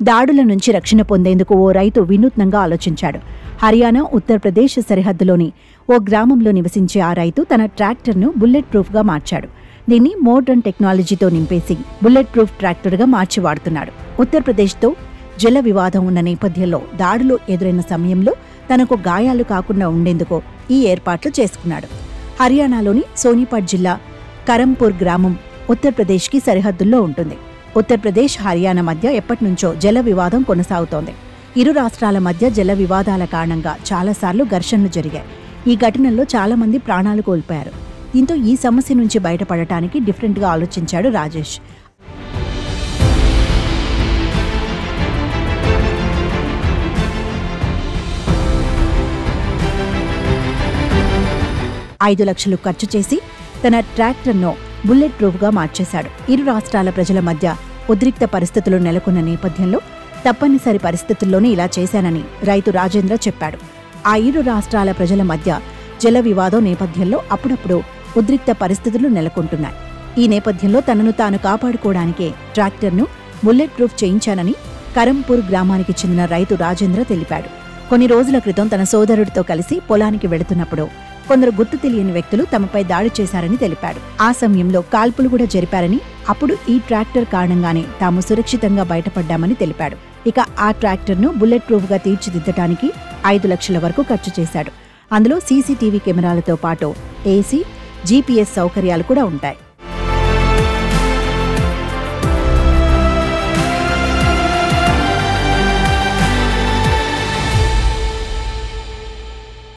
దాడుల నుంచి రక్షణ పొందేందుకు ఓ రైతు వినూత్నంగా ఆలోచించాడు. హర్యానా, ఉత్తరప్రదేశ్ సరిహద్దులోని ఓ గ్రామంలో నివసించే ఆ రైతు తన ట్రాక్టర్ను బుల్లెట్ ప్రూఫ్గా మార్చాడు. దీన్ని మోడర్న్ టెక్నాలజీతో నింపేసి బుల్లెట్ ప్రూఫ్ ట్రాక్టర్గా మార్చి వాడుతున్నాడు. ఉత్తరప్రదేశ్తో జల వివాదం ఉన్న నేపథ్యంలో దాడులు ఎదురైన సమయంలో తనకు గాయాలు కాకుండా ఉండేందుకు ఈ ఏర్పాట్లు చేసుకున్నాడు. హర్యానాలోని సోనిపట్ జిల్లా కరంపూర్ గ్రామం ఉత్తరప్రదేశ్కి సరిహద్దుల్లో ఉంటుంది. ఉత్తరప్రదేశ్, హర్యానా మధ్య ఎప్పటినుంచో జల వివాదం కొనసాగుతోంది. ఇరు రాష్ట్రాల మధ్య జల వివాదాల కారణంగా చాలాసార్లు ఘర్షణలు జరిగాయి. ఈ ఘటనల్లో చాలా మంది ప్రాణాలు కోల్పోయారు. దీంతో ఈ సమస్య నుంచి బయటపడటానికి డిఫరెంట్గా ఆలోచించాడు రాజేష్. $5 లక్షలు ఖర్చు చేసి తన ట్రాక్టర్ను బుల్లెట్ ప్రూఫ్గా మార్చేశాడు. ఇరు రాష్ట్రాల ప్రజల మధ్య ఉద్రిక్త పరిస్థితులు నెలకొన్న నేపథ్యంలో తప్పనిసరి పరిస్థితుల్లోనే ఇలా చేశానని రైతు రాజేంద్ర చెప్పాడు. ఆ ఇరు రాష్ట్రాల ప్రజల మధ్య జల వివాదం నేపథ్యంలో అప్పుడప్పుడు ఉద్రిక్త పరిస్థితులు నెలకొంటున్నాయి. ఈ నేపథ్యంలో తనను తాను కాపాడుకోవడానికే ట్రాక్టర్ను బుల్లెట్ ప్రూఫ్ చేయించానని కరంపూర్ గ్రామానికి చెందిన రైతు రాజేంద్ర తెలిపాడు. కొన్ని రోజుల క్రితం తన సోదరుడితో కలిసి పొలానికి వెళుతున్నప్పుడు కొందరు గుర్తు తెలియని వ్యక్తులు తమపై దాడి చేశారని తెలిపాడు. ఆ సమయంలో కాల్పులు కూడా జరిపారని, అప్పుడు ఈ ట్రాక్టర్ కారణంగానే తాము సురక్షితంగా బయటపడ్డామని తెలిపాడు. ఇక ఆ ట్రాక్టర్ను బుల్లెట్ ప్రూఫ్గా తీర్చిదిద్దటానికి $5 లక్షల వరకు ఖర్చు చేశాడు. అందులో సీసీటీవీ కెమెరాలతో పాటు ఏసీ, జీపీఎస్ సౌకర్యాలు కూడా ఉంటాయి.